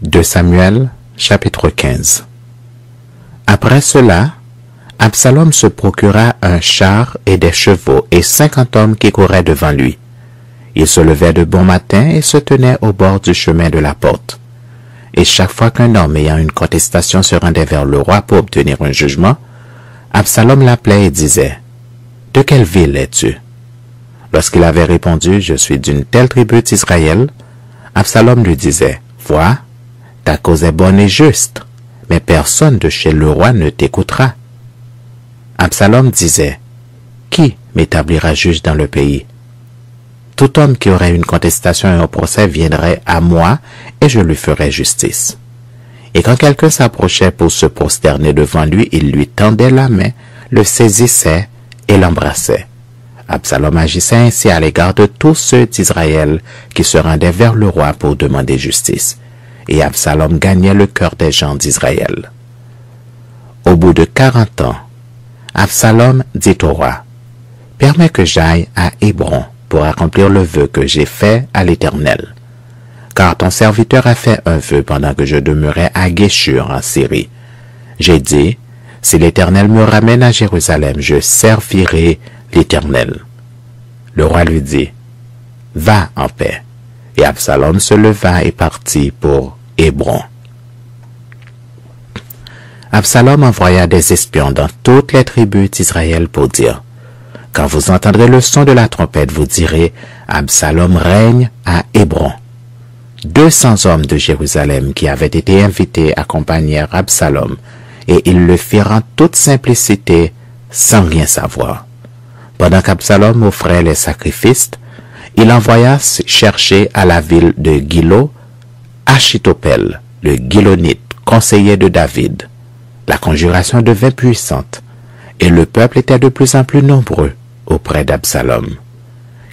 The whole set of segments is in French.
2 Samuel, chapitre 15. Après cela, Absalom se procura un char et des chevaux et 50 hommes qui couraient devant lui. Il se levait de bon matin et se tenait au bord du chemin de la porte. Et chaque fois qu'un homme ayant une contestation se rendait vers le roi pour obtenir un jugement, Absalom l'appelait et disait « De quelle ville es-tu » Lorsqu'il avait répondu « Je suis d'une telle tribu d'Israël », Absalom lui disait « Vois, ta cause est bonne et juste, mais personne de chez le roi ne t'écoutera. » Absalom disait « Qui m'établira juge dans le pays ?» Tout homme qui aurait une contestation et un procès viendrait à moi et je lui ferai justice. Et quand quelqu'un s'approchait pour se prosterner devant lui, il lui tendait la main, le saisissait et l'embrassait. Absalom agissait ainsi à l'égard de tous ceux d'Israël qui se rendaient vers le roi pour demander justice. Et Absalom gagnait le cœur des gens d'Israël. Au bout de 40 ans, Absalom dit au roi, « Permets que j'aille à Hébron pour accomplir le vœu que j'ai fait à l'Éternel. Car ton serviteur a fait un vœu pendant que je demeurais à Guéshur en Syrie. J'ai dit, si l'Éternel me ramène à Jérusalem, je servirai l'Éternel. » Le roi lui dit, « Va en paix. » Et Absalom se leva et partit pour Hébron. Absalom envoya des espions dans toutes les tribus d'Israël pour dire, « Quand vous entendrez le son de la trompette, vous direz, Absalom règne à Hébron. » 200 hommes de Jérusalem qui avaient été invités accompagnèrent Absalom, et ils le firent en toute simplicité, sans rien savoir. Pendant qu'Absalom offrait les sacrifices, il envoya chercher à la ville de Gilo Achitophel, le Gilonite, conseiller de David. La conjuration devint puissante, et le peuple était de plus en plus nombreux auprès d'Absalom.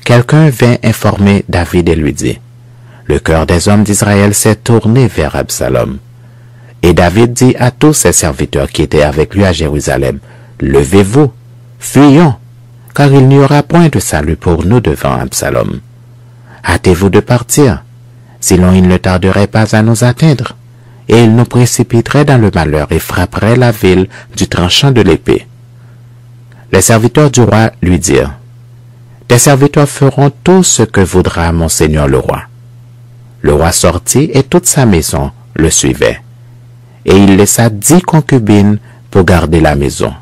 Quelqu'un vint informer David et lui dit, « Le cœur des hommes d'Israël s'est tourné vers Absalom. » Et David dit à tous ses serviteurs qui étaient avec lui à Jérusalem, « Levez-vous, fuyons, car il n'y aura point de salut pour nous devant Absalom. Hâtez-vous de partir, sinon il ne tarderait pas à nous atteindre, et il nous précipiterait dans le malheur et frapperait la ville du tranchant de l'épée. » Les serviteurs du roi lui dirent, « Tes serviteurs feront tout ce que voudra mon seigneur le roi. » Le roi sortit et toute sa maison le suivait, et il laissa 10 concubines pour garder la maison.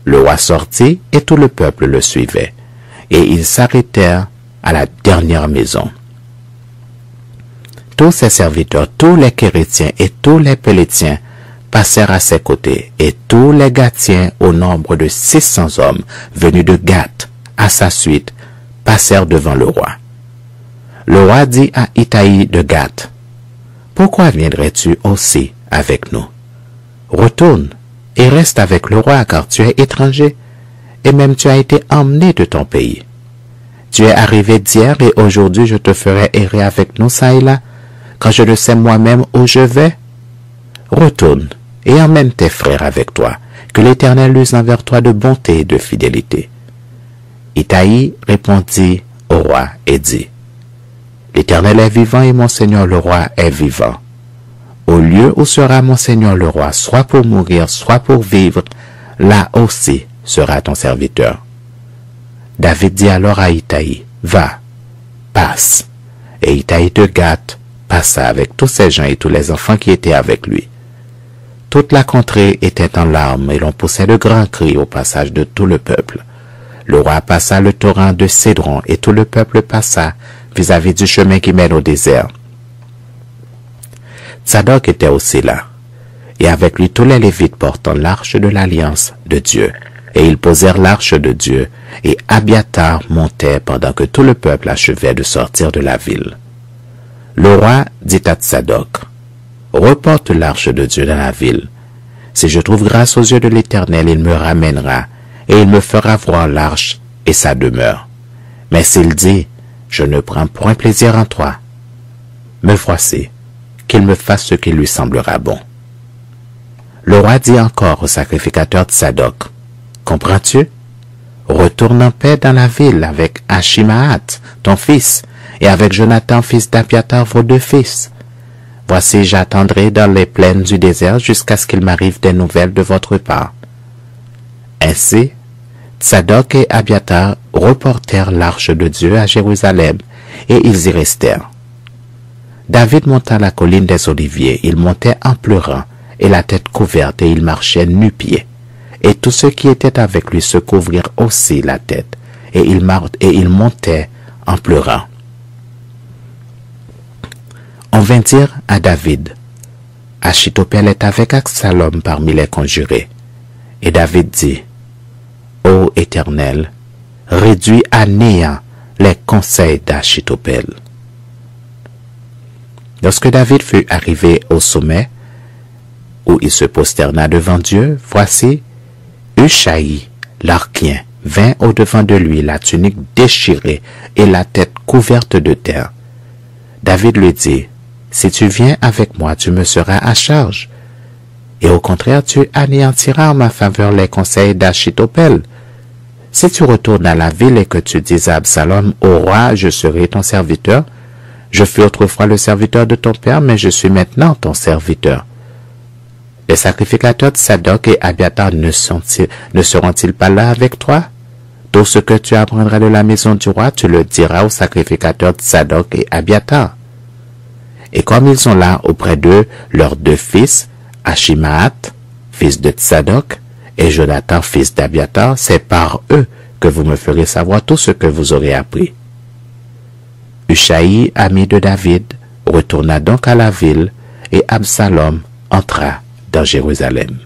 Le roi sortit et tout le peuple le suivait, et ils s'arrêtèrent à la dernière maison. Tous ses serviteurs, tous les Kérétiens et tous les Pélétiens passèrent à ses côtés, et tous les Gatiens, au nombre de 600 hommes, venus de Gath, à sa suite, passèrent devant le roi. Le roi dit à Itaï de Gath, « Pourquoi viendrais-tu aussi avec nous? Retourne et reste avec le roi, car tu es étranger, et même tu as été emmené de ton pays. Tu es arrivé d'hier, et aujourd'hui je te ferai errer avec nous ça et là, quand je ne sais moi-même où je vais. Retourne et emmène tes frères avec toi, que l'Éternel use envers toi de bonté et de fidélité. » Itaï répondit au roi et dit, « L'Éternel est vivant et mon seigneur le roi est vivant. Au lieu où sera mon seigneur le roi, soit pour mourir, soit pour vivre, là aussi sera ton serviteur. » David dit alors à Itaï, « Va, passe. » Et Itaï de Gath passa avec tous ses gens et tous les enfants qui étaient avec lui. Toute la contrée était en larmes et l'on poussait de grands cris au passage de tout le peuple. Le roi passa le torrent de Cédron et tout le peuple passa vis-à-vis du chemin qui mène au désert. Tsadok était aussi là, et avec lui tous les Lévites portant l'arche de l'alliance de Dieu. Et ils posèrent l'arche de Dieu, et Abiatar montait pendant que tout le peuple achevait de sortir de la ville. Le roi dit à Tsadok, « Reporte l'arche de Dieu dans la ville. Si je trouve grâce aux yeux de l'Éternel, il me ramènera, et il me fera voir l'arche et sa demeure. Mais s'il dit, je ne prends point plaisir en toi, me voici, qu'il me fasse ce qui lui semblera bon. » Le roi dit encore au sacrificateur Tsadok, « Comprends-tu? Retourne en paix dans la ville avec Achimaat, ton fils, et avec Jonathan, fils d'Abiatar, vos 2 fils. Voici, j'attendrai dans les plaines du désert jusqu'à ce qu'il m'arrive des nouvelles de votre part. » Ainsi, Tsadok et Abiathar reportèrent l'arche de Dieu à Jérusalem, et ils y restèrent. David monta la colline des Oliviers. Il montait en pleurant, et la tête couverte, et il marchait nu-pieds. Et tous ceux qui étaient avec lui se couvrirent aussi la tête, et ils montaient en pleurant. On vint dire à David, « Achitophel est avec Absalom parmi les conjurés. » Et David dit, « Ô Éternel, réduis à néant les conseils d'Achitophel. » Lorsque David fut arrivé au sommet, où il se prosterna devant Dieu, voici, Ushaï, l'Archien, vint au-devant de lui, la tunique déchirée et la tête couverte de terre. David lui dit, « Si tu viens avec moi, tu me seras à charge. Et au contraire, tu anéantiras en ma faveur les conseils d'Achitophel. Si tu retournes à la ville et que tu dis à Absalom, au roi, je serai ton serviteur. Je fus autrefois le serviteur de ton père, mais je suis maintenant ton serviteur. Les sacrificateurs de Tsadok et Abiathar ne seront-ils pas là avec toi? Tout ce que tu apprendras de la maison du roi, tu le diras aux sacrificateurs de Tsadok et Abiathar. Et comme ils sont là auprès d'eux, leurs deux fils, Achimaat, fils de Tsadok, et Jonathan, fils d'Abiathar, c'est par eux que vous me ferez savoir tout ce que vous aurez appris. » Ushaï, ami de David, retourna donc à la ville, et Absalom entra dans Jérusalem.